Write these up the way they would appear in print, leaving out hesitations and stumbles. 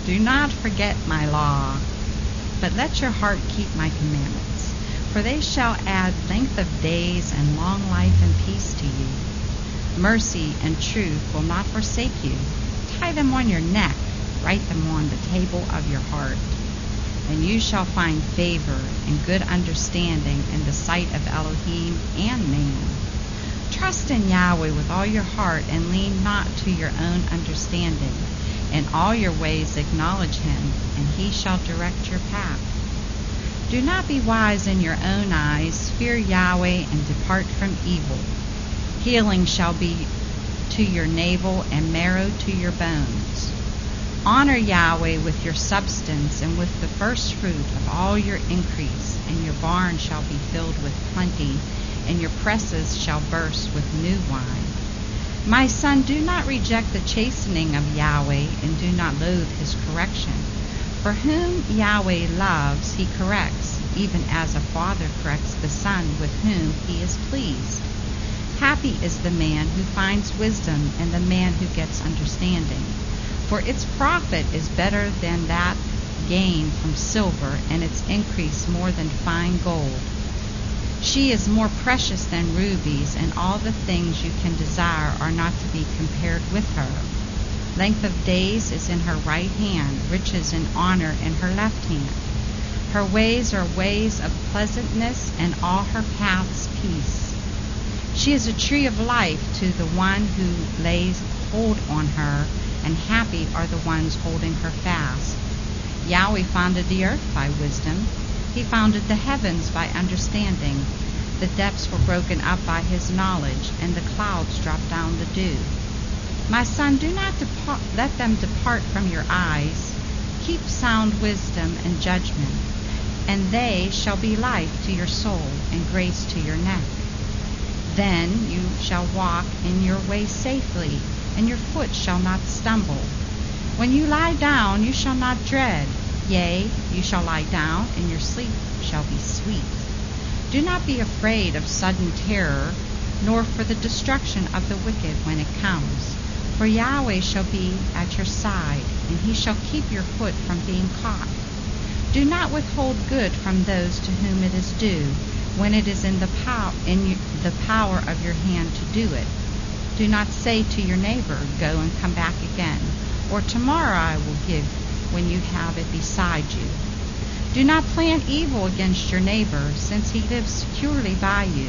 Do not forget my law, but let your heart keep my commandments. For they shall add length of days and long life and peace to you. Mercy and truth will not forsake you. Tie them on your neck, write them on the table of your heart. And you shall find favor and good understanding in the sight of Elohim and man. Trust in Yahweh with all your heart and lean not to your own understanding. In all your ways acknowledge him, and he shall direct your path. Do not be wise in your own eyes. Fear Yahweh and depart from evil. Healing shall be to your navel and marrow to your bones. Honor Yahweh with your substance and with the first fruit of all your increase, and your barn shall be filled with plenty, and your presses shall burst with new wine. My son, do not reject the chastening of Yahweh, and do not loathe his correction. For whom Yahweh loves, he corrects, even as a father corrects the son with whom he is pleased. Happy is the man who finds wisdom, and the man who gets understanding. For its profit is better than that gained from silver, and its increase more than fine gold. She is more precious than rubies, and all the things you can desire are not to be compared with her. Length of days is in her right hand, riches and honor in her left hand. Her ways are ways of pleasantness, and all her paths peace. She is a tree of life to the one who lays hold on her, and happy are the ones holding her fast. Yahweh founded the earth by wisdom. He founded the heavens by understanding. The depths were broken up by his knowledge, and the clouds dropped down the dew. My son, do not let them depart from your eyes. Keep sound wisdom and judgment, and they shall be life to your soul and grace to your neck. Then you shall walk in your way safely, and your foot shall not stumble. When you lie down, you shall not dread. Yea, you shall lie down, and your sleep shall be sweet. Do not be afraid of sudden terror, nor for the destruction of the wicked when it comes. For Yahweh shall be at your side, and he shall keep your foot from being caught. Do not withhold good from those to whom it is due, when it is in the power of your hand to do it. Do not say to your neighbor, go and come back again, or tomorrow I will give when you have it beside you. Do not plan evil against your neighbor, since he lives securely by you.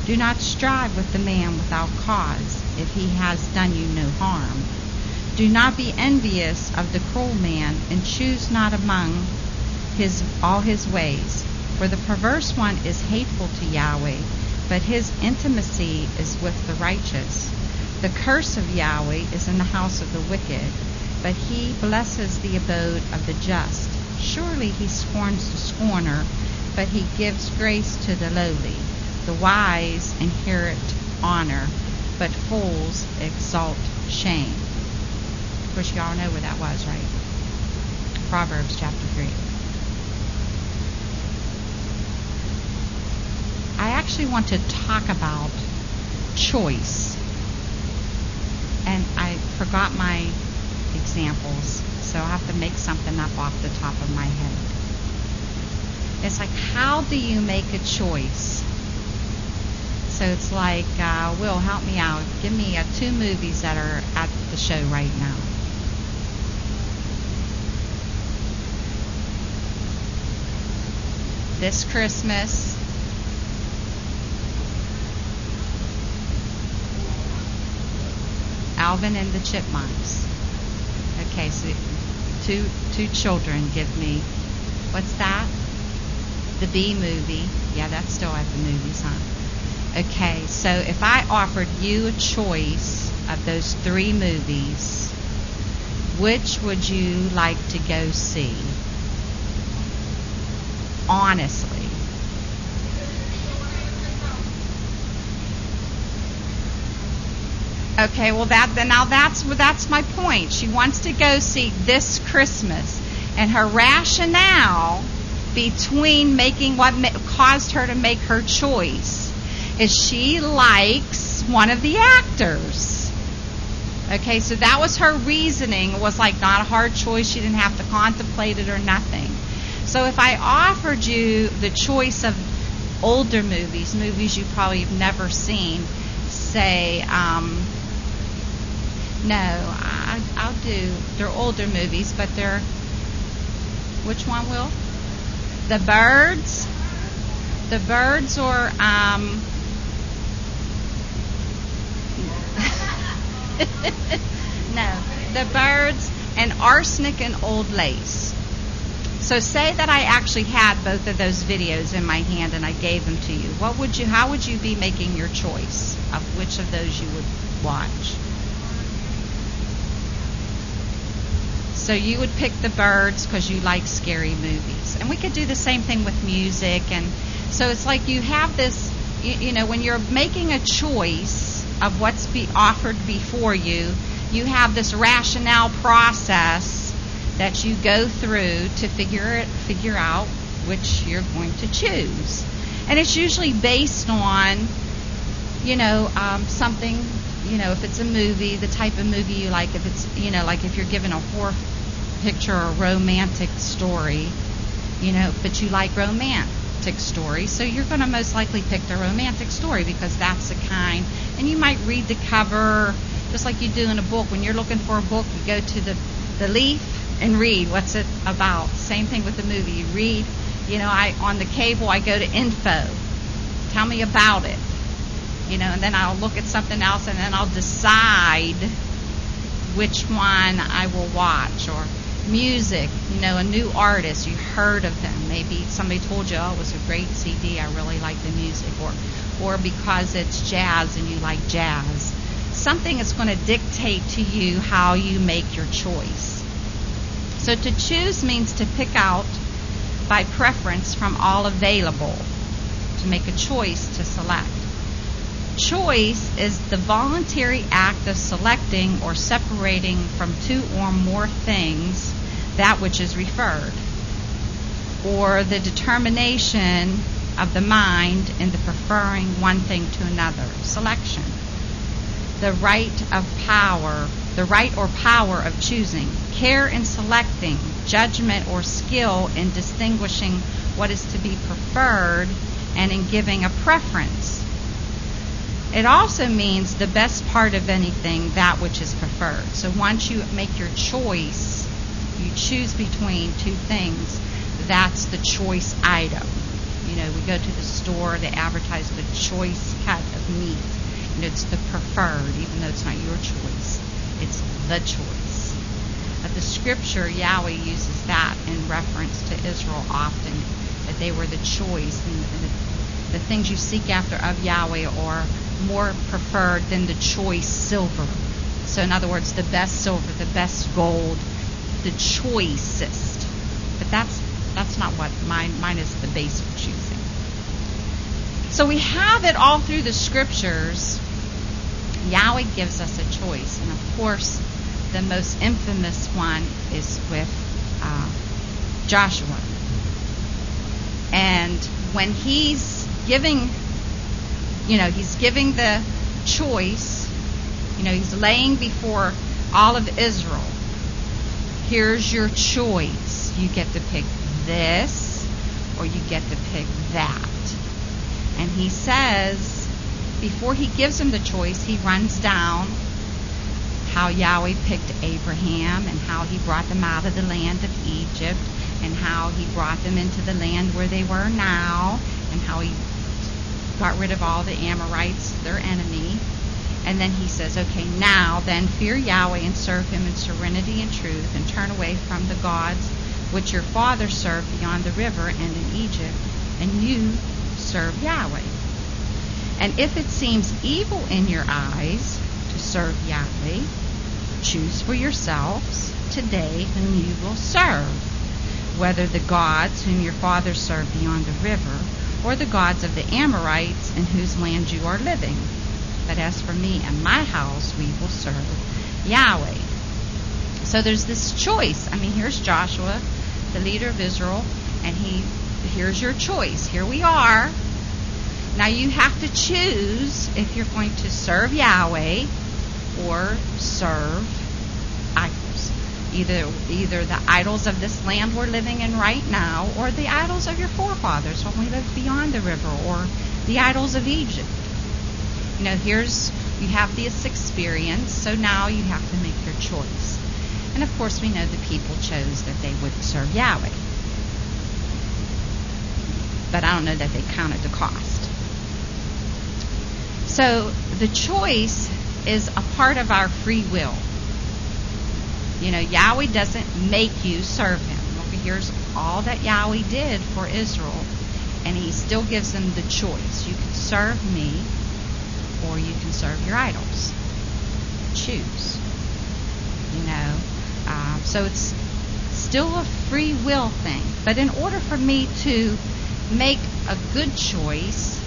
Do not strive with the man without cause, if he has done you no harm. Do not be envious of the cruel man, and choose not among all his ways. For the perverse one is hateful to Yahweh, but his intimacy is with the righteous. The curse of Yahweh is in the house of the wicked, but he blesses the abode of the just. Surely he scorns the scorner, but he gives grace to the lowly. The wise inherit honor, but fools exalt shame. Of course, you all know where that was, right? Proverbs chapter 3. I actually want to talk about choice. And I forgot my examples, so I'll have to make something up off the top of my head. It's like, how do you make a choice? So it's like, Will, help me out. Give me 2 movies that are at the show right now. This Christmas. Alvin and the Chipmunks. Okay, so two children give me, what's that? The B movie. Yeah, that's still at the movies, huh? Okay, so if I offered you a choice of those 3 movies, which would you like to go see? Honestly. Okay, well that's my point. She wants to go see This Christmas, and her rationale between making what caused her to make her choice is she likes one of the actors. Okay, so that was her reasoning. It was like not a hard choice. She didn't have to contemplate it or nothing. So if I offered you the choice of older movies you probably have never seen, say, I'll do, they're older movies, but they're, which one, Will? The Birds? The Birds or, no, The Birds and Arsenic and Old Lace. So say that I actually had both of those videos in my hand and I gave them to you. How would you be making your choice of which of those you would watch? So you would pick The Birds because you like scary movies. And we could do the same thing with music. And so it's like you have this, when you're making a choice of what's offered before you, you have this rationale process that you go through to figure out which you're going to choose. And it's usually based on, something, if it's a movie, the type of movie you like, if it's, like if you're given a horror picture or a romantic story, but you like romantic stories, so you're going to most likely pick the romantic story because that's the kind, and you might read the cover, just like you do in a book. When you're looking for a book, you go to the leaf and read what's it about. Same thing with the movie. You read, on the cable, I go to info. Tell me about it. And then I'll look at something else and then I'll decide which one I will watch. Or music, a new artist, you heard of them. Maybe somebody told you, it was a great CD, I really like the music. Or because it's jazz and you like jazz. Something is going to dictate to you how you make your choice. So to choose means to pick out by preference from all available, to make a choice, to select. Choice is the voluntary act of selecting or separating from two or more things that which is referred, or the determination of the mind in the preferring one thing to another. Selection. The right or power of choosing, care in selecting, judgment or skill in distinguishing what is to be preferred and in giving a preference. It also means the best part of anything, that which is preferred. So once you make your choice, you choose between two things, that's the choice item. We go to the store, they advertise the choice cut of meat. It's the preferred, even though it's not your choice. It's the choice. But the scripture, Yahweh uses that in reference to Israel often, that they were the choice. And the things you seek after of Yahweh are more preferred than the choice silver. So in other words, the best silver, the best gold, the choicest. But that's not what mine is, the basic choosing. So we have it all through the scriptures. Yahweh gives us a choice. And of course, the most infamous one is with Joshua. And when he's giving the choice, he's laying before all of Israel, here's your choice. You get to pick this or you get to pick that. And he says, before he gives him the choice, he runs down how Yahweh picked Abraham and how he brought them out of the land of Egypt and how he brought them into the land where they were now and how he got rid of all the Amorites, their enemy. And then he says, okay, now then fear Yahweh and serve him in serenity and truth and turn away from the gods which your father served beyond the river and in Egypt, and you serve Yahweh. And if it seems evil in your eyes to serve Yahweh, choose for yourselves today whom you will serve, whether the gods whom your fathers served beyond the river, or the gods of the Amorites in whose land you are living. But as for me and my house, we will serve Yahweh. So there's this choice. Here's Joshua, the leader of Israel, and here's your choice. Here we are. Now you have to choose if you're going to serve Yahweh or serve idols. Either the idols of this land we're living in right now, or the idols of your forefathers when we lived beyond the river, or the idols of Egypt. You have this experience, so now you have to make your choice. And of course we know the people chose that they would serve Yahweh. But I don't know that they counted the cost. So the choice is a part of our free will. Yahweh doesn't make you serve him. Look, here's all that Yahweh did for Israel, and he still gives them the choice. You can serve me, or you can serve your idols. Choose. So it's still a free will thing. But in order for me to make a good choice,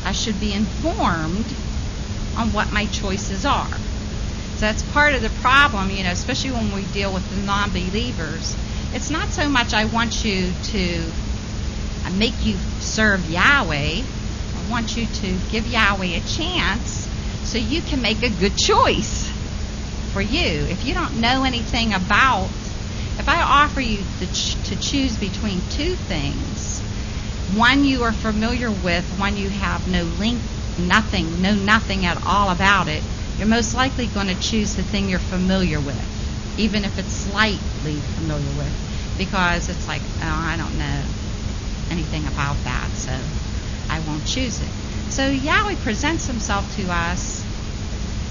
I should be informed on what my choices are. So that's part of the problem, especially when we deal with the non-believers. It's not so much I want you to make you serve Yahweh. I want you to give Yahweh a chance so you can make a good choice for you. If you don't know anything about, if I offer you to choose between two things, one you are familiar with, one you have no link, know nothing at all about it, you're most likely going to choose the thing you're familiar with, even if it's slightly familiar with, because it's like, oh, I don't know anything about that, so I won't choose it. So Yahweh presents himself to us,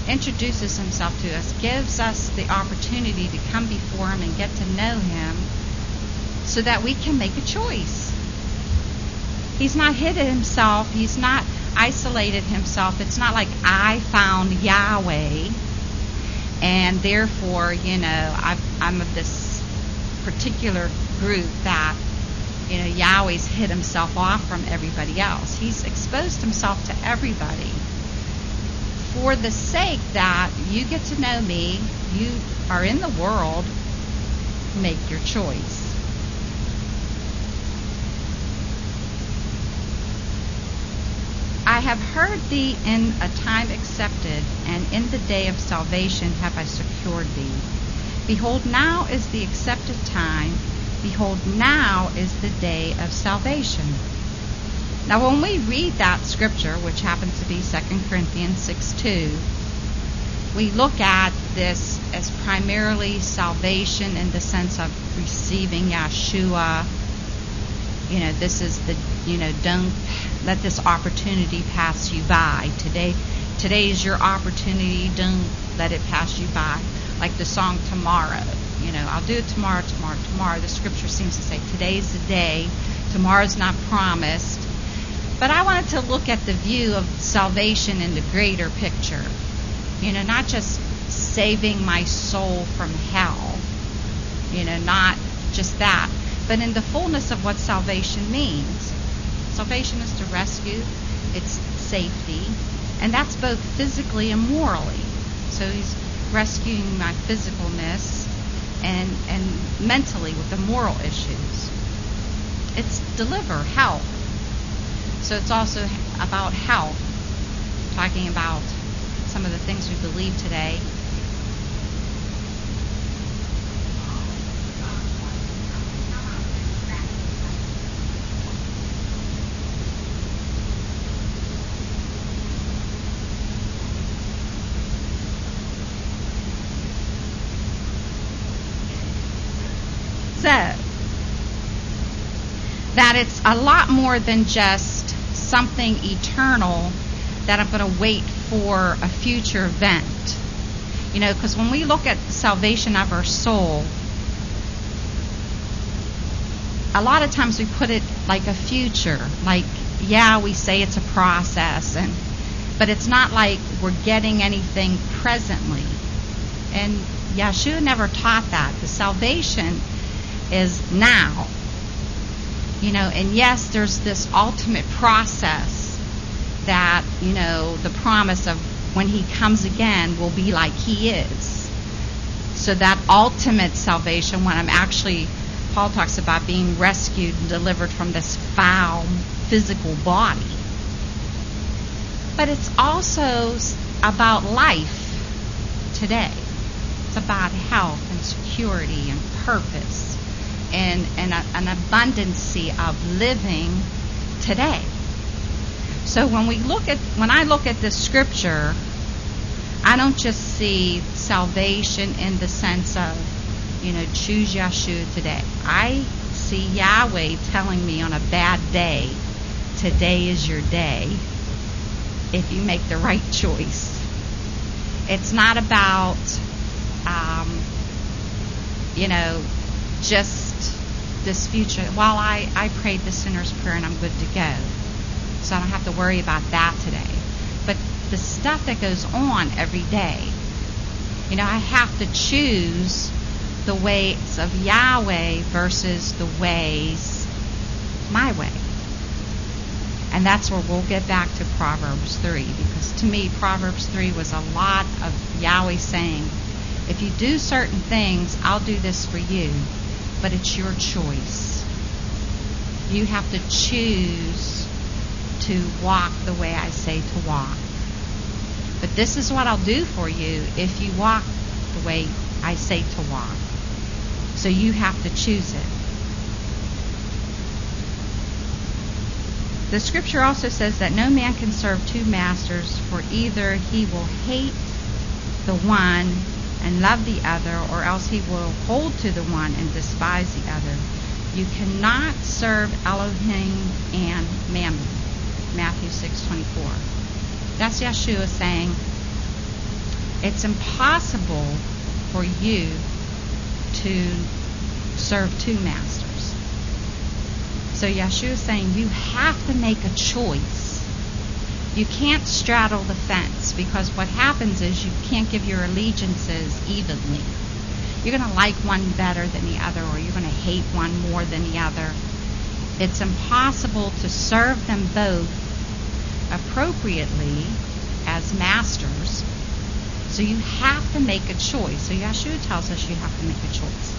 introduces himself to us, gives us the opportunity to come before him and get to know him so that we can make a choice. He's not hidden himself. He's not isolated himself. It's not like I found Yahweh and therefore, I'm of this particular group that, Yahweh's hid himself off from everybody else. He's exposed himself to everybody for the sake that you get to know me, you are in the world, make your choice. I have heard thee in a time accepted, and in the day of salvation have I secured thee. Behold, now is the accepted time. Behold, now is the day of salvation. Now, when we read that scripture, which happens to be 2 Corinthians 6:2, we look at this as primarily salvation in the sense of receiving Yahshua. This is the, don't let this opportunity pass you by. Today is your opportunity. Don't let it pass you by. Like the song Tomorrow. I'll do it tomorrow. The scripture seems to say today's the day. Tomorrow's not promised. But I wanted to look at the view of salvation in the greater picture. Not just saving my soul from hell. Not just that. But in the fullness of what salvation means. Salvation is to rescue. It's safety. And that's both physically and morally. So he's rescuing my physicalness and mentally with the moral issues. It's deliver, health. So it's also about health, talking about some of the things we believe today. So, that it's a lot more than just something eternal that I'm going to wait for a future event. Because when we look at the salvation of our soul, a lot of times we put it like a future. Like, we say it's a process, but it's not like we're getting anything presently. And Yahshua never taught that. The salvation is now. And yes, there's this ultimate process that, the promise of when he comes again will be like he is. So that ultimate salvation, when I'm actually, Paul talks about being rescued and delivered from this foul physical body. But it's also about life. today. It's about health and security and purpose and an abundancy of living today. So when I look at this scripture, I don't just see salvation in the sense of, choose Yahshua today. I see Yahweh telling me on a bad day, today is your day if you make the right choice. It's not about, just this future. Well, I prayed the sinner's prayer and I'm good to go. So I don't have to worry about that today. But the stuff that goes on every day, I have to choose the ways of Yahweh versus the ways my way. And that's where we'll get back to Proverbs 3, because to me Proverbs 3 was a lot of Yahweh saying, if you do certain things, I'll do this for you, but it's your choice. You have to choose to walk the way I say to walk. But this is what I'll do for you if you walk the way I say to walk. So you have to choose it. The scripture also says that no man can serve two masters, for either he will hate the one and love the other, or else he will hold to the one and despise the other. You cannot serve Elohim and Mammon. Matthew 6:24. That's Yahshua saying it's impossible for you to serve two masters. So Yahshua is saying you have to make a choice. You can't straddle the fence, because what happens is you can't give your allegiances evenly. You're going to like one better than the other, or you're going to hate one more than the other. It's impossible to serve them both appropriately as masters. So you have to make a choice. So Yahshua tells us you have to make a choice.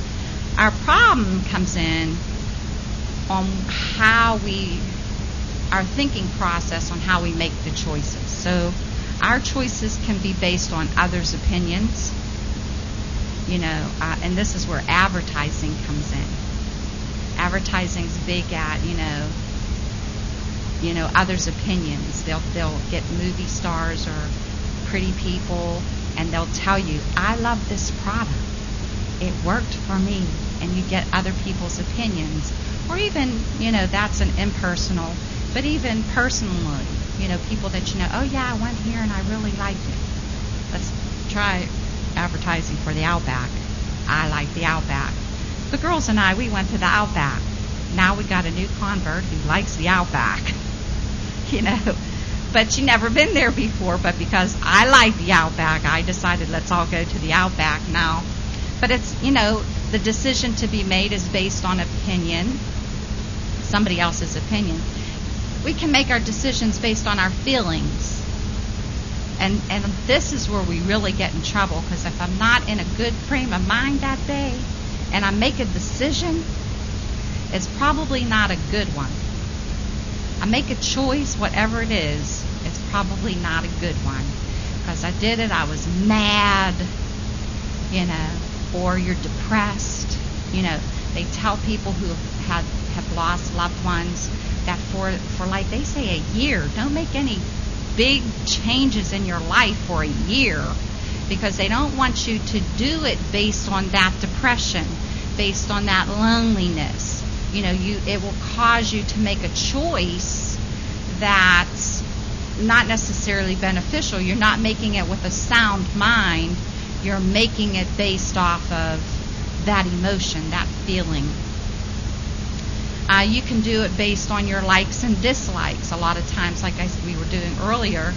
Our problem comes in on our thinking process on how we make the choices. So our choices can be based on others' opinions, and this is where advertising comes in. Advertising's big at, others' opinions. They'll get movie stars or pretty people, and they'll tell you, I love this product. It worked for me. And you get other people's opinions. Or even, that's an impersonal, but even personally, people that oh yeah, I went here and I really liked it. Let's try advertising for the Outback. I like the Outback. The girls and I, we went to the Outback. Now we got a new convert who likes the Outback. But she never been there before, but because I like the Outback, I decided let's all go to the Outback now. But it's, the decision to be made is based on opinion, somebody else's opinion. We can make our decisions based on our feelings. And this is where we really get in trouble, because if I'm not in a good frame of mind that day and I make a decision, it's probably not a good one. I make a choice, whatever it is, it's probably not a good one. Because I did it, I was mad, or you're depressed. They tell people who have lost loved ones that for like they say a year, don't make any big changes in your life for a year, because they don't want you to do it based on that depression, based on that loneliness. It will cause you to make a choice that's not necessarily beneficial. You're not making it with a sound mind. You're making it based off of that emotion, that feeling. You can do it based on your likes and dislikes. A lot of times, like we were doing earlier,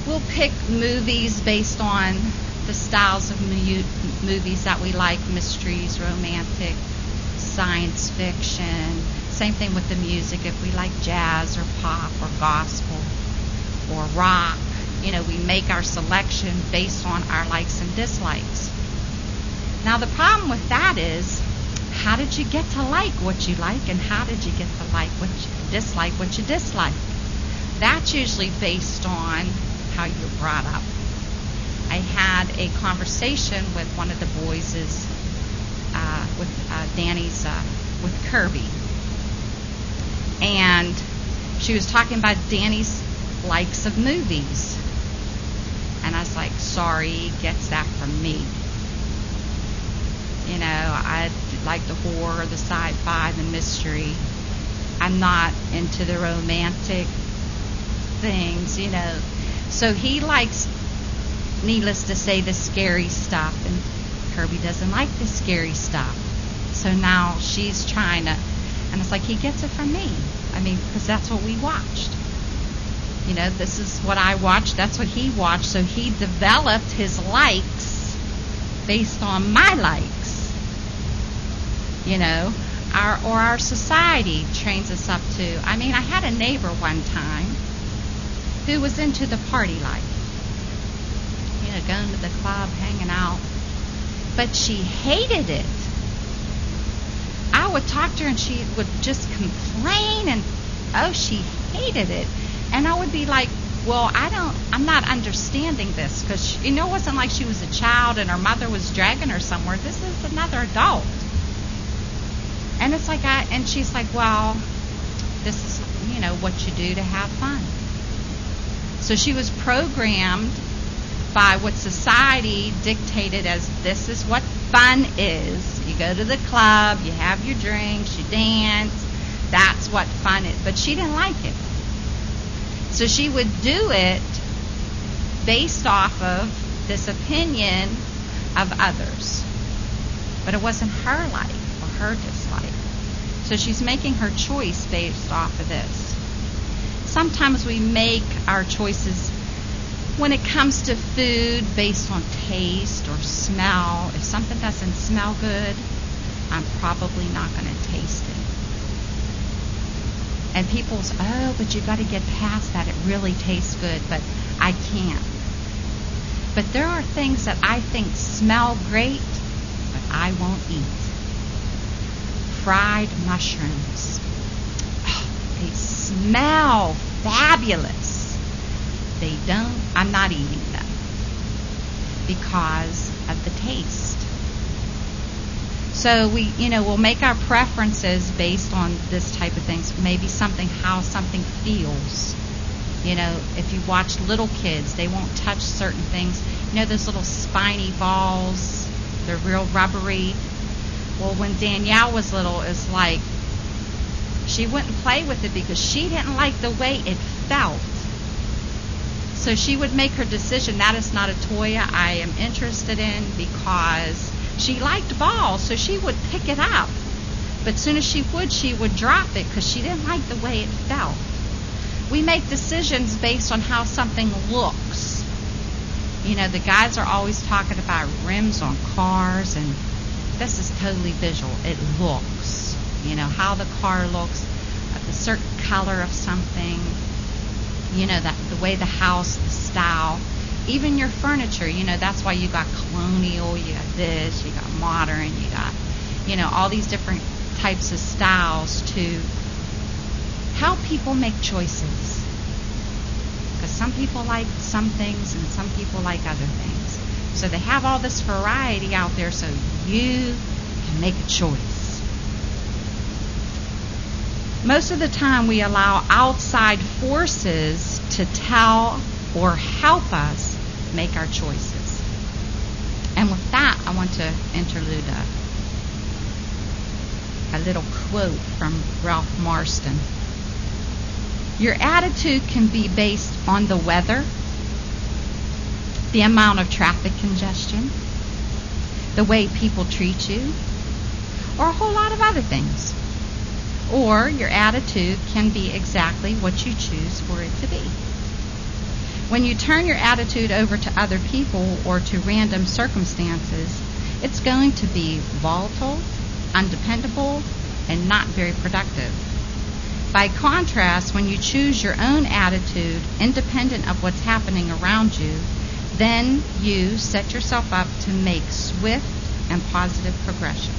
we'll pick movies based on the styles of movies that we like, mysteries, romantic, science fiction. Same thing with the music. If we like jazz or pop or gospel or rock, we make our selection based on our likes and dislikes. Now the problem with that is, how did you get to like what you like, and how did you get to like what you dislike? That's usually based on how you're brought up. I had a conversation with one of the boys, with Danny's, with Kirby. And she was talking about Danny's likes of movies. And I was like, sorry, he gets that from me. You know, I like the horror, the sci-fi, the mystery. I'm not into the romantic things, you know. So he likes, needless to say, the scary stuff. And Kirby doesn't like the scary stuff. So now she's trying to, and it's like, he gets it from me. I mean, because that's what we watched. You know, this is what I watched. That's what he watched. So he developed his likes based on my likes. You know, our society trains us up to. I mean, I had a neighbor one time who was into the party life. You know, going to the club, hanging out. But she hated it. I would talk to her and she would just complain and, she hated it. And I would be like, well, I'm not understanding this, because, you know, it wasn't like she was a child and her mother was dragging her somewhere. This is another adult. And it's like, and she's like, well, this is, you know, what you do to have fun. So she was programmed by what society dictated as this is what fun is. You go to the club, you have your drinks, you dance. That's what fun is. But she didn't like it. So she would do it based off of this opinion of others. But it wasn't her like or her dislike. So she's making her choice based off of this. Sometimes we make our choices when it comes to food based on taste or smell. If something doesn't smell good, I'm probably not going to taste it. And people say, but you got to get past that. It really tastes good, but I can't. But there are things that I think smell great, but I won't eat. Fried mushrooms. They smell fabulous. They don't. I'm not eating them because of the taste. So we'll make our preferences based on this type of things. Maybe how something feels. You know, if you watch little kids, they won't touch certain things. You know, those little spiny balls, they're real rubbery. Well, when Danielle was little, it's like she wouldn't play with it because she didn't like the way it felt. So she would make her decision, that is not a toy I am interested in, because she liked balls, so she would pick it up. But as soon as she would drop it because she didn't like the way it felt. We make decisions based on how something looks. You know, the guys are always talking about rims on cars, and this is totally visual. It looks. You know, how the car looks, a certain color of something, you know, the way the house, the style. Even your furniture, you know, that's why you got colonial, you got this, you got modern, you got, you know, all these different types of styles to help people make choices. Because some people like some things and some people like other things. So they have all this variety out there so you can make a choice. Most of the time we allow outside forces to tell or help us make our choices. And with that, I want to interlude a little quote from Ralph Marston. Your attitude can be based on the weather, the amount of traffic congestion, the way people treat you, or a whole lot of other things. Or your attitude can be exactly what you choose for it to be. When you turn your attitude over to other people or to random circumstances, it's going to be volatile, undependable, and not very productive. By contrast, when you choose your own attitude independent of what's happening around you, then you set yourself up to make swift and positive progression.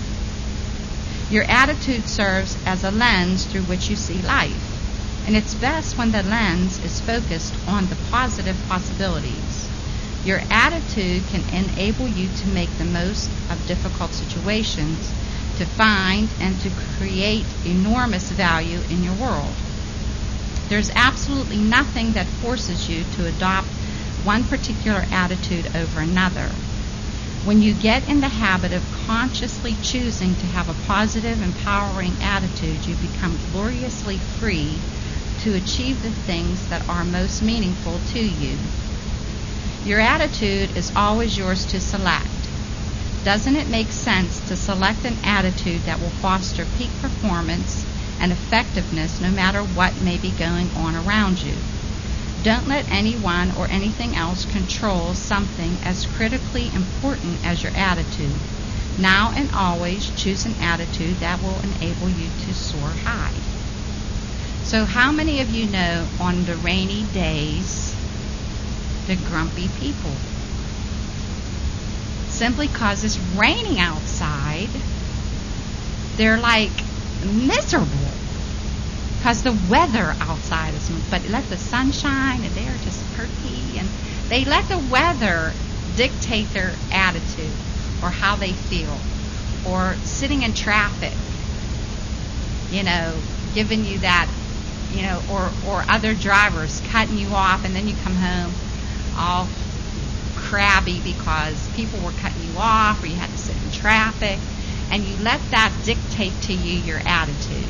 Your attitude serves as a lens through which you see life, and it's best when the lens is focused on the positive possibilities. Your attitude can enable you to make the most of difficult situations, to find and to create enormous value in your world. There's absolutely nothing that forces you to adopt one particular attitude over another. When you get in the habit of consciously choosing to have a positive, empowering attitude, you become gloriously free to achieve the things that are most meaningful to you. Your attitude is always yours to select. Doesn't it make sense to select an attitude that will foster peak performance and effectiveness no matter what may be going on around you? Don't let anyone or anything else control something as critically important as your attitude. Now and always choose an attitude that will enable you to soar high. So how many of you know on the rainy days, the grumpy people? Simply because it's raining outside, they're like miserable because the weather outside is, but let the sun shine and they're just perky, and they let the weather dictate their attitude or how they feel, or sitting in traffic, giving you that, or other drivers cutting you off, and then you come home all crabby because people were cutting you off, or you had to sit in traffic, and you let that dictate to you your attitude.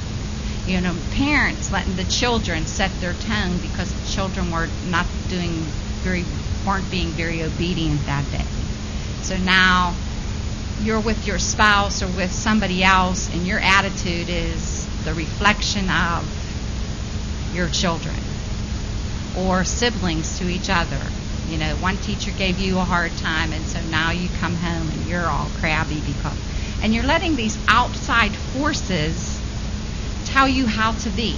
Parents letting the children set their tone because the children weren't being very obedient that day. So now you're with your spouse or with somebody else, and your attitude is the reflection of your children or siblings to each other. One teacher gave you a hard time, and so now you come home and you're all crabby and you're letting these outside forces tell you how to be.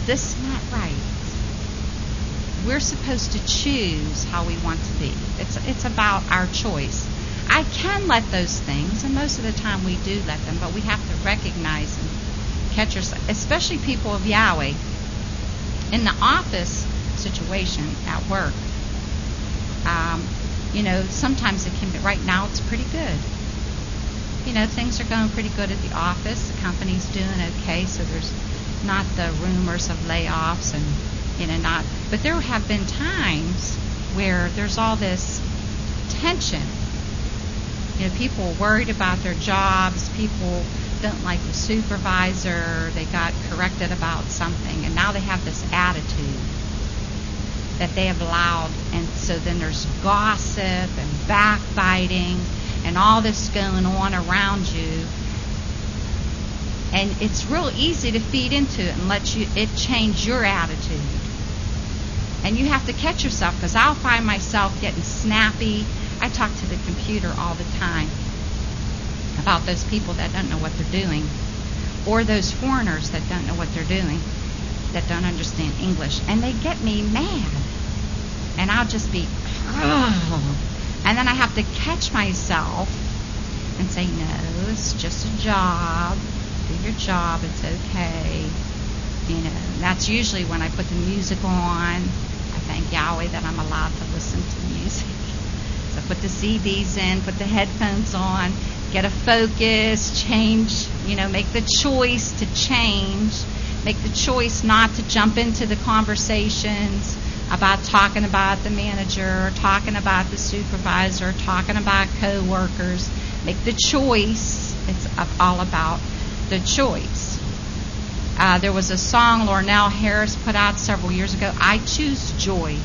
This is not right. We're supposed to choose how we want to be. It's about our choice. I can let those things, and most of the time we do let them, but we have to recognize and catch ourselves, especially people of Yahweh. In the office situation at work, sometimes it can be, right now it's pretty good. Things are going pretty good at the office. The company's doing okay, so there's not the rumors of layoffs and, but there have been times where there's all this tension. People are worried about their jobs. People don't like the supervisor. They got corrected about something, and now they have this attitude that they have allowed, and so then there's gossip and backbiting and all this going on around you, and it's real easy to feed into it and let it change your attitude. And you have to catch yourself, because I'll find myself getting snappy. I talk to the computer all the time about those people that don't know what they're doing, or those foreigners that don't know what they're doing, that don't understand English, and they get me mad, and I'll just be, and then I have to catch myself and say, no, it's just a job. Do your job. It's okay. That's usually when I put the music on. I thank Yahweh that I'm allowed to listen to music. So put the CDs in, put the headphones on, get a focus, change, make the choice to change. Make the choice not to jump into the conversations about talking about the manager, talking about the supervisor, talking about co-workers. Make the choice. It's all about the choice. There was a song Lornell Harris put out several years ago, I Choose Joy.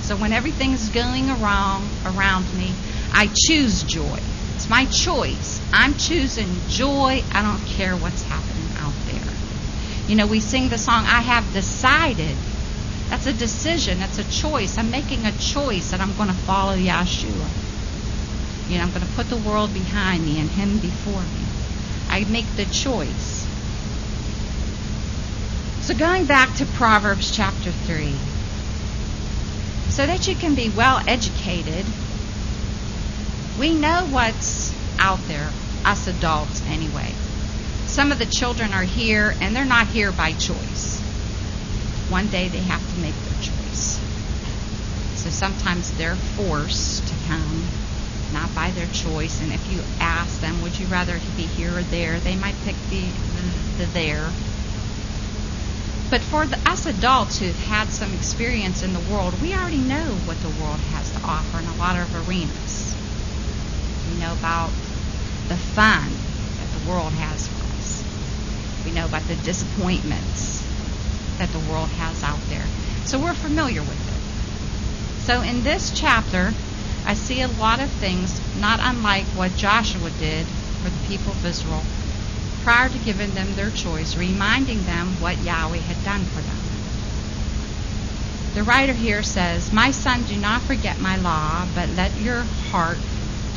So when everything's going around me, I choose joy. It's my choice. I'm choosing joy. I don't care what's happening out there. We sing the song, I have decided. That's a decision. That's a choice. I'm making a choice that I'm going to follow Yahshua. I'm going to put the world behind me and Him before me. I make the choice. So going back to Proverbs chapter 3. So that you can be well educated, we know what's out there, us adults anyway. Some of the children are here, and they're not here by choice. one day they have to make their choice. So sometimes they're forced to come, not by their choice. And if you ask them, would you rather be here or there, they might pick the there. But for us adults who've had some experience in the world, we already know what the world has to offer in a lot of arenas. We know about the fun that the world has for us. We know about the disappointments that the world has out there. So we're familiar with it. So in this chapter, I see a lot of things not unlike what Joshua did for the people of Israel prior to giving them their choice, reminding them what Yahweh had done for them. The writer here says, "My son, do not forget my law, but let your heart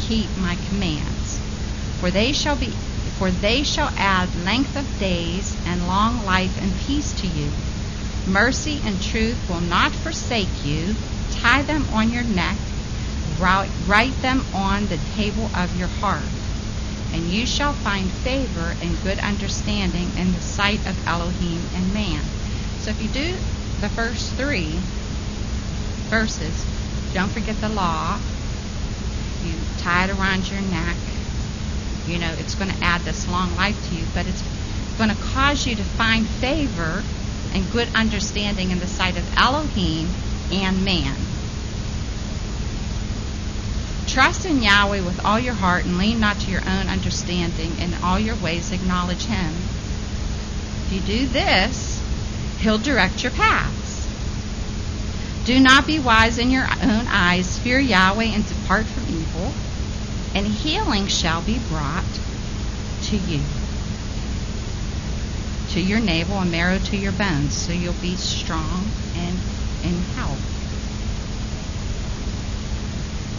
keep my commands. For they shall add length of days and long life and peace to you. Mercy and truth will not forsake you. Tie them on your neck, write them on the table of your heart. And you shall find favor and good understanding in the sight of Elohim and man." So if you do the first 3 verses, don't forget the law. You tie it around your neck. You know, it's going to add this long life to you, but it's going to cause you to find favor and good understanding in the sight of Elohim and man. Trust in Yahweh with all your heart and lean not to your own understanding. In all your ways acknowledge Him. If you do this, He'll direct your paths. Do not be wise in your own eyes. Fear Yahweh and depart from evil, and healing shall be brought to you, to your navel and marrow to your bones, so you'll be strong and in health.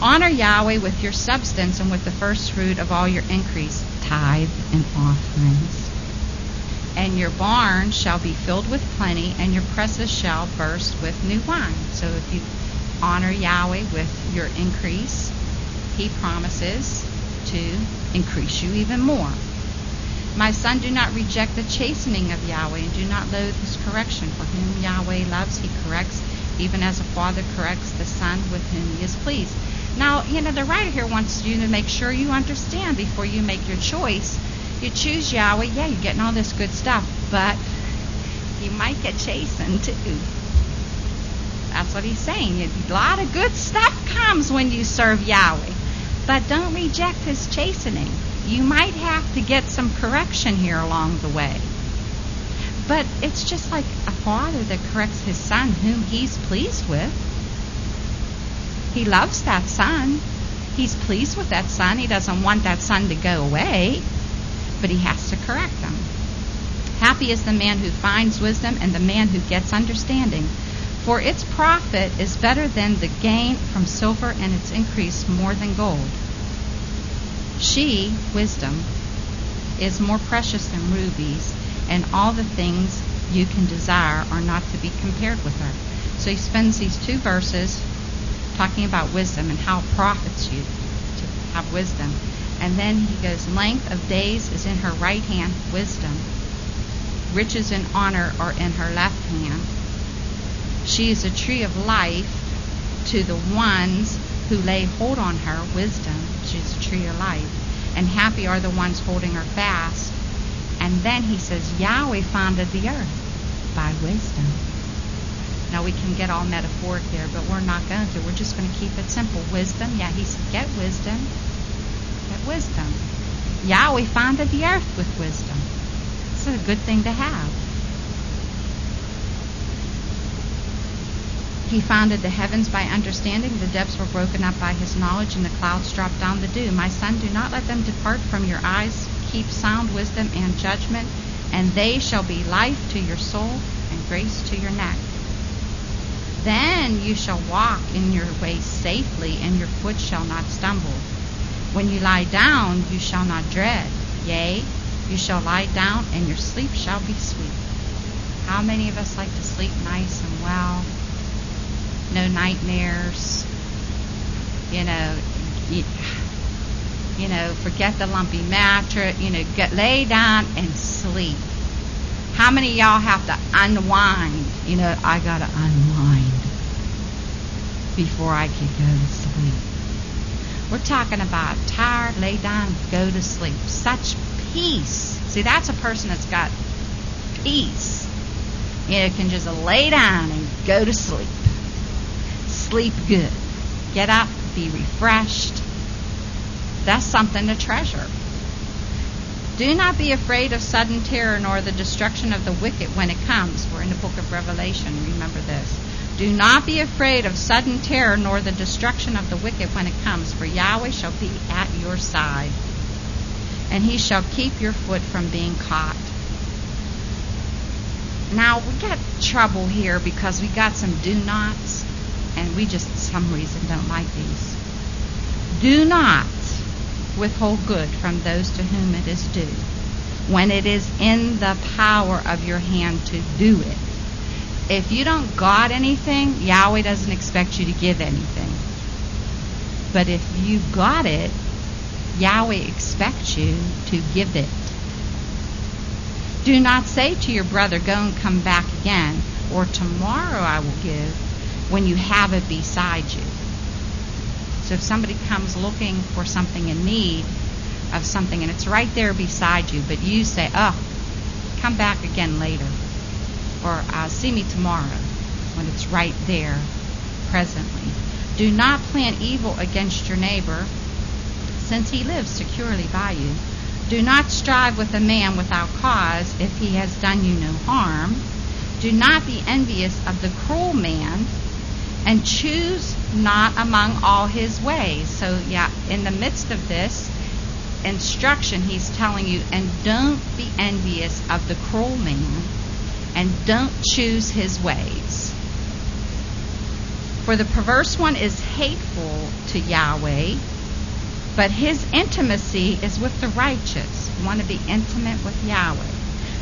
Honor Yahweh with your substance and with the first fruit of all your increase, tithe and offerings. And your barn shall be filled with plenty, and your presses shall burst with new wine. So if you honor Yahweh with your increase, He promises to increase you even more. My son, do not reject the chastening of Yahweh, and do not loathe His correction. For whom Yahweh loves, He corrects, even as a father corrects the son with whom He is pleased. Now, the writer here wants you to make sure you understand before you make your choice. You choose Yahweh, yeah, you're getting all this good stuff, but you might get chastened too. That's what he's saying. A lot of good stuff comes when you serve Yahweh, but don't reject His chastening. You might have to get some correction here along the way. But it's just like a father that corrects his son whom he's pleased with. He loves that son. He's pleased with that son. He doesn't want that son to go away, but he has to correct him. Happy is the man who finds wisdom and the man who gets understanding, for its profit is better than the gain from silver, and its increase more than gold. She, wisdom, is more precious than rubies, and all the things you can desire are not to be compared with her. So he spends these 2 verses talking about wisdom and how it profits you to have wisdom. And then he goes, length of days is in her right hand, wisdom. Riches and honor are in her left hand. She is a tree of life to the ones who lay hold on her, wisdom. She is a tree of life. And happy are the ones holding her fast. And then he says, Yahweh founded the earth by wisdom. Now we can get all metaphoric there, but we're not going to. We're just going to keep it simple. Wisdom, yeah, he said, get wisdom. Get wisdom. Yahweh founded the earth with wisdom. It's a good thing to have. He founded the heavens by understanding. The depths were broken up by His knowledge, and the clouds dropped down the dew. My son, do not let them depart from your eyes. Keep sound wisdom and judgment, and they shall be life to your soul and grace to your neck. Then you shall walk in your ways safely, and your foot shall not stumble. When you lie down, you shall not dread. Yea, you shall lie down, and your sleep shall be sweet. How many of us like to sleep nice and well? No nightmares. Forget the lumpy mattress. Lay down and sleep. How many of y'all have to unwind? You know, I got to unwind before I can go to sleep. We're talking about tired, lay down, go to sleep. Such peace. See, that's a person that's got peace. You know, can just lay down and go to sleep. Sleep good. Get up, be refreshed. That's something to treasure. Do not be afraid of sudden terror nor the destruction of the wicked when it comes. We're in the book of Revelation. Remember this. Do not be afraid of sudden terror nor the destruction of the wicked when it comes, for Yahweh shall be at your side, and he shall keep your foot from being caught. Now, we got trouble here because we got some do nots, and we just, for some reason, don't like these. Do not withhold good from those to whom it is due, when it is in the power of your hand to do it. If you don't got anything, Yahweh doesn't expect you to give anything. But if you got it, Yahweh expects you to give it. Do not say to your brother, go and come back again, or tomorrow I will give, when you have it beside you. So if somebody comes looking for something in need of something, and it's right there beside you, but you say, oh, come back again later, or see me tomorrow, when it's right there presently. Do not plan evil against your neighbor, since he lives securely by you. Do not strive with a man without cause, if he has done you no harm. Do not be envious of the cruel man, and choose not among all his ways. So, yeah, in the midst of this instruction, he's telling you, and don't be envious of the cruel man, and don't choose his ways. For the perverse one is hateful to Yahweh, but his intimacy is with the righteous. You want to be intimate with Yahweh.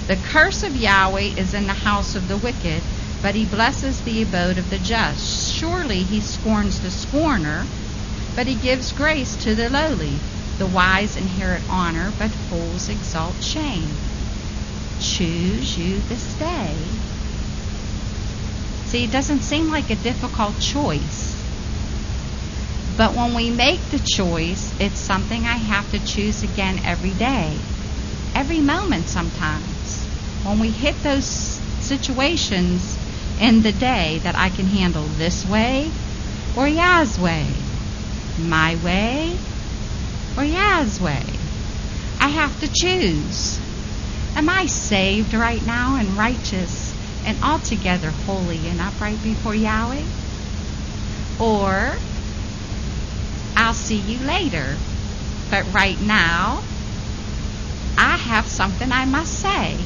The curse of Yahweh is in the house of the wicked, but he blesses the abode of the just. Surely he scorns the scorner, but he gives grace to the lowly. The wise inherit honor, but fools exalt shame. Choose you this day. See, it doesn't seem like a difficult choice. But when we make the choice, it's something I have to choose again every day. Every moment sometimes. When we hit those situations in the day that I can handle this way or Yah's way, my way or Yah's way. I have to choose. Am I saved right now and righteous and altogether holy and upright before Yahweh? Or I'll see you later, but right now I have something I must say.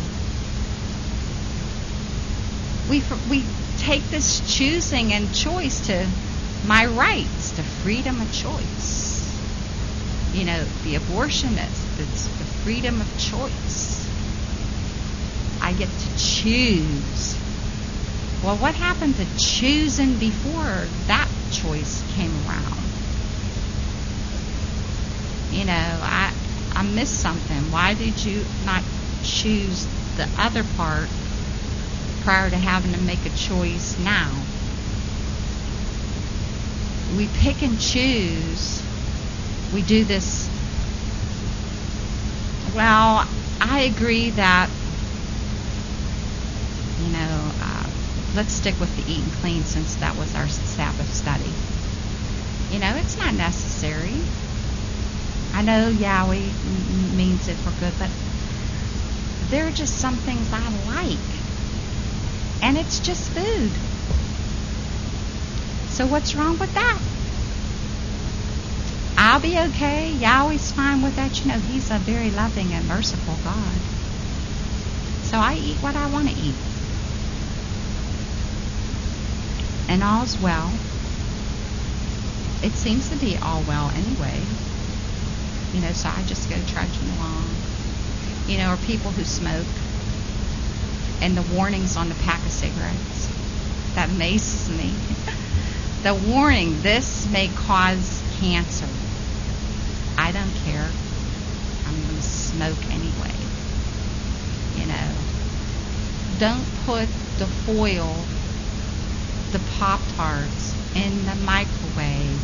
We take this choosing and choice to my rights, to freedom of choice. You know, the abortionist, it's the freedom of choice. I get to choose. Well, what happened to choosing before that choice came around? You know, I missed something. Why did you not choose the other part prior to having to make a choice now? We pick and choose. We do this. Well, I agree that, you know, let's stick with the eating clean since that was our Sabbath study. You know, it's not necessary. I know Yahweh means it for good, but there are just some things I like. And it's just food. So what's wrong with that? I'll be okay. Yahweh's fine with that. You know, he's a very loving and merciful God. So I eat what I want to eat. And all's well. It seems to be all well anyway. You know, so I just go trudging along. You know, or people who smoke. And the warnings on the pack of cigarettes. That amazes me. The warning, this may cause cancer. I don't care. I'm going to smoke anyway. You know. don't put the foil, the Pop-Tarts, in the microwave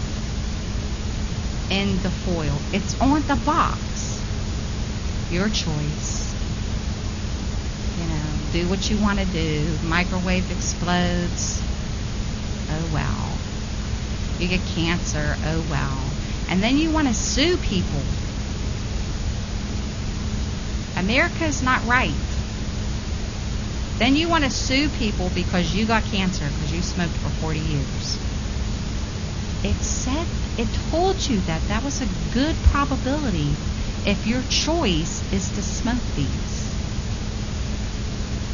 in the foil. It's on the box. Your choice. You know, do what you want to do. Microwave explodes. Oh well. You get cancer. Oh well. And then you want to sue people. America is not right. Then you want to sue people because you got cancer because you smoked for 40 years. It told you that was a good probability if your choice is to smoke these.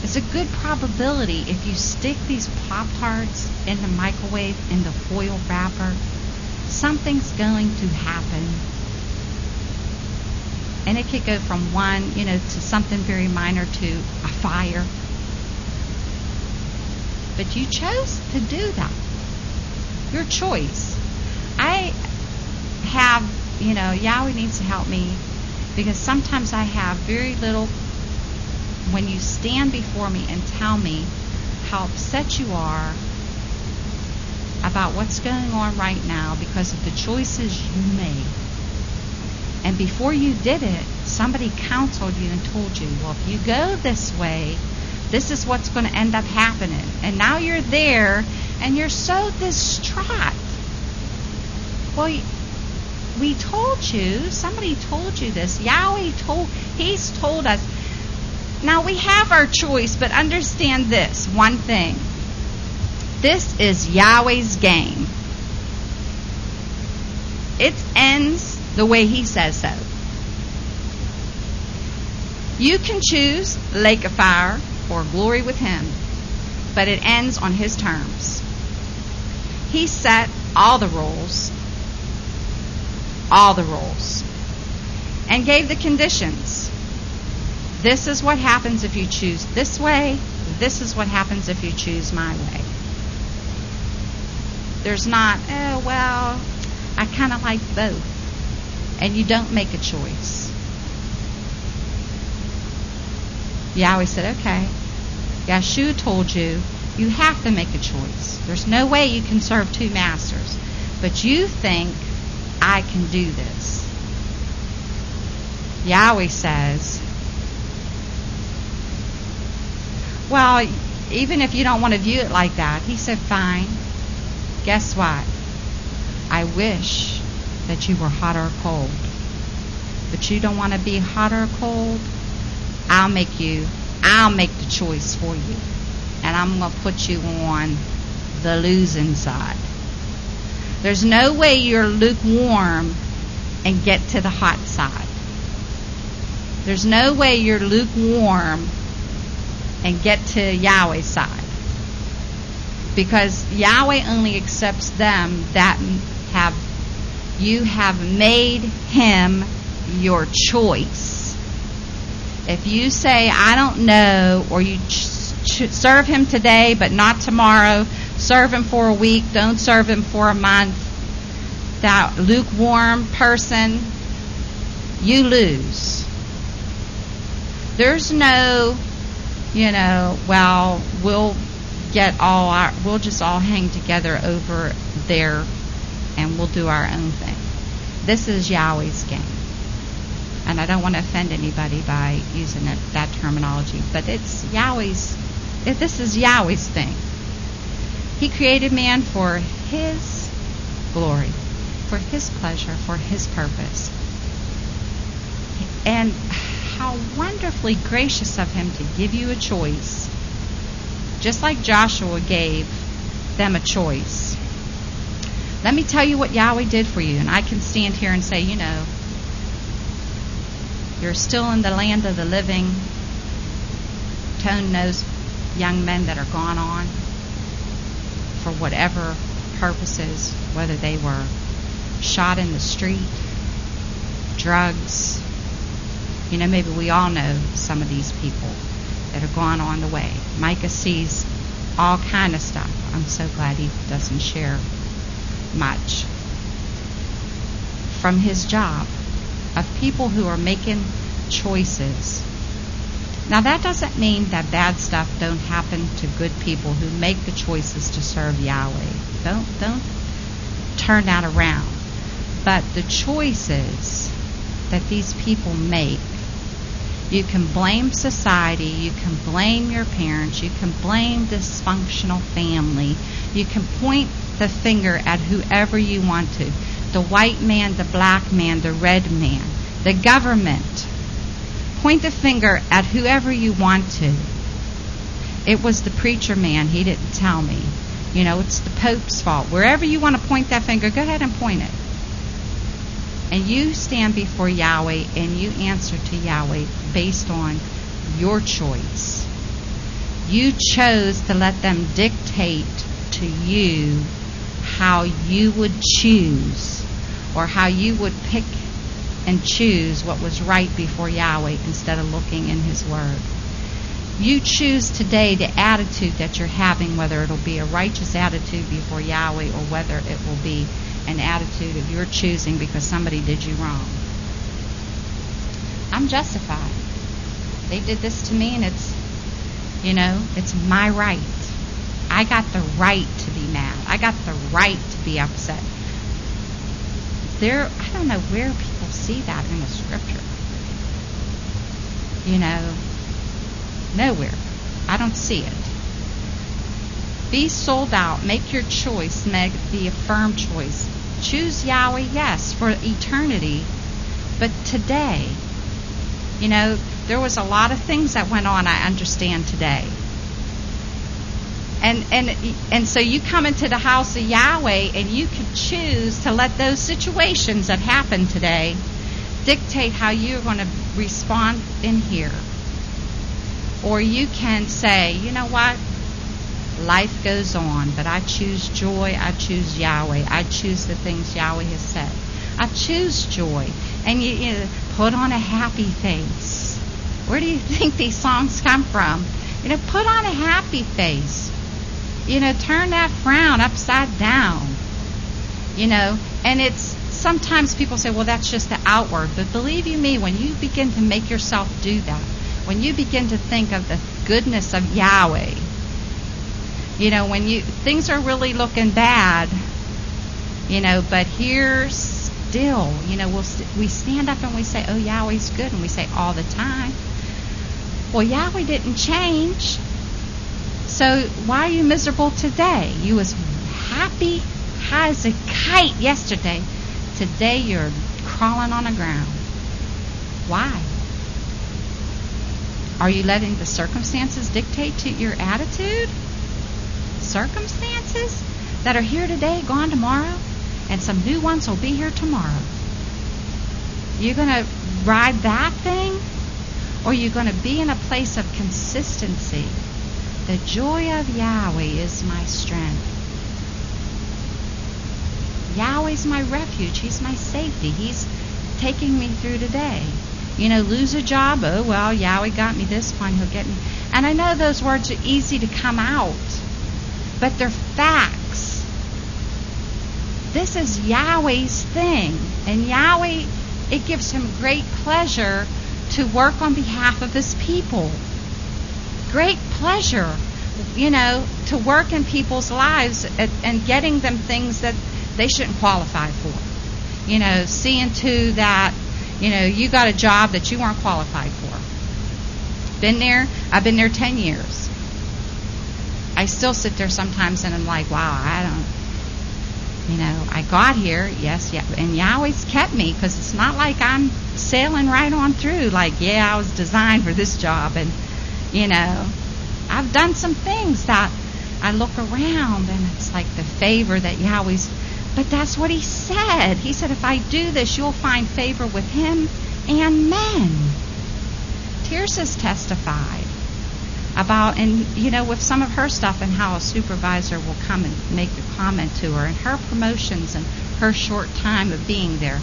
It's a good probability if you stick these Pop-Tarts in the microwave in the foil wrapper, something's going to happen. And it could go from one, to something very minor to a fire. But you chose to do that. Your choice. I have, Yahweh needs to help me because sometimes I have very little. When you stand before me and tell me how upset you are about what's going on right now because of the choices you made. And before you did it, somebody counseled you and told you, well, if you go this way, this is what's going to end up happening. And now you're there and you're so distraught. Well, we told you, somebody told you this. He's told us. Now we have our choice, but understand this one thing. This is Yahweh's game. It ends the way He says so. You can choose lake of fire or glory with Him, but it ends on His terms. He set all the rules, and gave the conditions. This is what happens if you choose this way. This is what happens if you choose my way. There's not, I kind of like both. And you don't make a choice. Yahweh said, okay. Yahshua told you, you have to make a choice. There's no way you can serve two masters. But you think, I can do this. Yahweh says, well, even if you don't want to view it like that, He said, fine. Guess what? I wish that you were hot or cold. But you don't want to be hot or cold? I'll make the choice for you. And I'm going to put you on the losing side. There's no way you're lukewarm and get to the hot side. There's no way you're lukewarm and get to Yahweh's side. Because Yahweh only accepts them that you have made Him your choice. If you say, I don't know, or you serve Him today but not tomorrow, serve Him for a week, don't serve Him for a month, that lukewarm person, you lose. There's no, we'll just all hang together over there and we'll do our own thing. This is Yahweh's game. And I don't want to offend anybody by using that terminology, but this is Yahweh's thing. He created man for His glory, for His pleasure, for His purpose. And how wonderfully gracious of Him to give you a choice, just like Joshua gave them a choice. Let me tell you what Yahweh did for you, and I can stand here and say, you're still in the land of the living, tone-nosed young men that are gone on for whatever purposes, whether they were shot in the street, drugs. Maybe we all know some of these people that are gone on the way. Micah sees all kind of stuff. I'm so glad he doesn't share much. From his job, of people who are making choices Now, that doesn't mean that bad stuff don't happen to good people who make the choices to serve Yahweh. Don't turn that around. But the choices that these people make, you can blame society, you can blame your parents, you can blame dysfunctional family, you can point the finger at whoever you want to. The white man, the black man, the red man, the government. Point the finger at whoever you want to. It was the preacher man, he didn't tell me. It's the Pope's fault. Wherever you want to point that finger, go ahead and point it. And you stand before Yahweh and you answer to Yahweh based on your choice. You chose to let them dictate to you how you would choose, or how you would pick and choose what was right before Yahweh instead of looking in His Word. You choose today the attitude that you're having, whether it'll be a righteous attitude before Yahweh or whether it will be an attitude of your choosing because somebody did you wrong. I'm justified. They did this to me, and it's my right. I got the right to be mad. I got the right to be upset. I don't know where people see that in the Scripture. Nowhere. I don't see it. Be sold out. Make your choice. Make the affirmed choice. Choose Yahweh, yes, for eternity. But today, there was a lot of things that went on, I understand, today. And so you come into the house of Yahweh and you can choose to let those situations that happened today dictate how you're going to respond in here. Or you can say, you know what? Life goes on, but I choose joy. I choose Yahweh. I choose the things Yahweh has said. I choose joy. And you put on a happy face. Where do you think these songs come from? Put on a happy face. Turn that frown upside down. And it's sometimes people say, well, that's just the outward. But believe you me, when you begin to make yourself do that, when you begin to think of the goodness of Yahweh, when things are really looking bad, but here still, we stand up and we say, oh, Yahweh's good, and we say all the time. Well, Yahweh didn't change. So why are you miserable today? You was happy high as a kite yesterday. Today you're crawling on the ground. Why? Are you letting the circumstances dictate to your attitude? Circumstances that are here today, gone tomorrow, and some new ones will be here tomorrow. You're going to ride that thing, or you're going to be in a place of consistency. The joy of Yahweh is my strength. Yahweh's my refuge. He's my safety. He's taking me through today. Lose a job. Oh, well, Yahweh got me this one. He'll get me. And I know those words are easy to come out, but they're facts. This is Yahweh's thing. And Yahweh, it gives Him great pleasure to work on behalf of His people. Great pleasure, to work in people's lives and getting them things that they shouldn't qualify for. Seeing to that, you got a job that you weren't qualified for. Been there? I've been there 10 years. I still sit there sometimes and I'm like, wow, I got here, yes, yeah, and Yahweh's kept me, because it's not like I'm sailing right on through, like, yeah, I was designed for this job, and, I've done some things that I look around and it's like the favor that Yahweh's, but that's what He said. He said, if I do this, you'll find favor with Him and men. Tirsa's testified about, and with some of her stuff, and how a supervisor will come and make a comment to her, and her promotions and her short time of being there.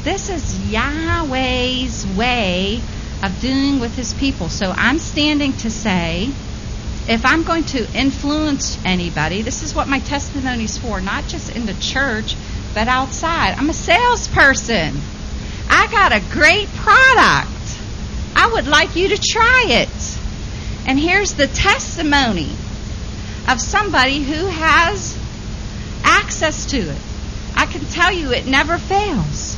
This is Yahweh's way of dealing with His people. So I'm standing to say, if I'm going to influence anybody, this is what my testimony's for, not just in the church, but outside. I'm a salesperson. I got a great product. I would like you to try it. And here's the testimony of somebody who has access to it. I can tell you it never fails.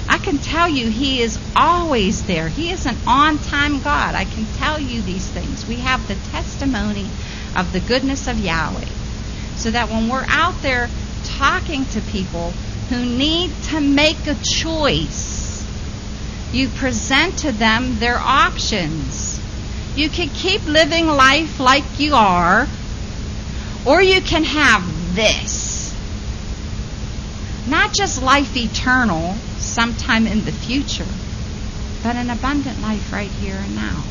I can tell you He is always there. He is an on-time God. I can tell you these things. We have the testimony of the goodness of Yahweh. So that when we're out there talking to people who need to make a choice, you present to them their options. You can keep living life like you are, or you can have this. Not just life eternal sometime in the future, but an abundant life right here and now.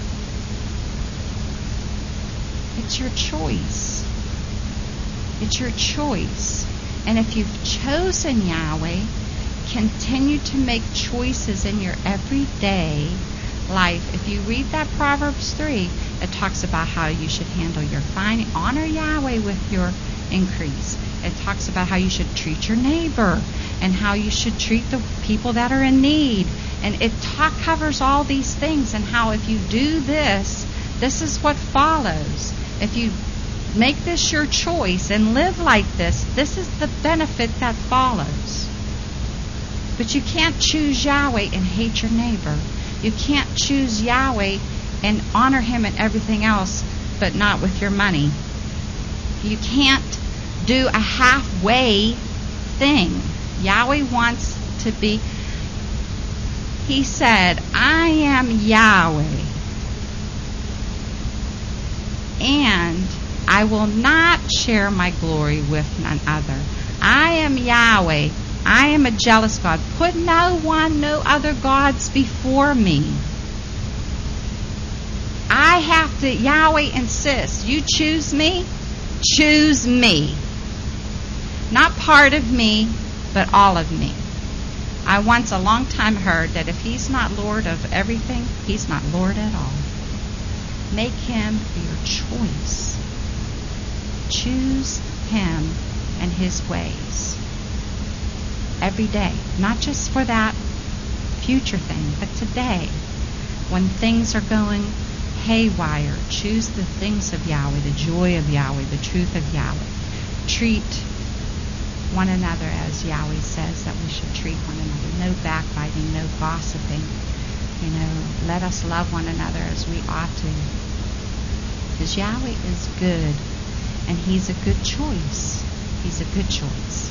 It's your choice. It's your choice. And if you've chosen Yahweh, continue to make choices in your everyday life. If you read that Proverbs 3, it talks about how you should handle your fine. Honor Yahweh with your increase. It talks about how you should treat your neighbor and how you should treat the people that are in need. And it covers all these things, and how if you do this, this is what follows. If you make this your choice and live like this, this is the benefit that follows. But you can't choose Yahweh and hate your neighbor. You can't choose Yahweh and honor Him in everything else, but not with your money. You can't do a halfway thing. Yahweh wants to be. He said, I am Yahweh, and I will not share my glory with none other. I am Yahweh. I am a jealous God. Put no other gods before me. I have to, Yahweh insists, you choose me, choose me. Not part of me, but all of me. I once a long time heard that if He's not Lord of everything, He's not Lord at all. Make Him your choice. Choose Him and His ways. Every day. Not just for that future thing, but today. When things are going haywire, choose the things of Yahweh, the joy of Yahweh, the truth of Yahweh. Treat one another as Yahweh says that we should treat one another. No backbiting, no gossiping. Let us love one another as we ought to. Because Yahweh is good, and He's a good choice. He's a good choice.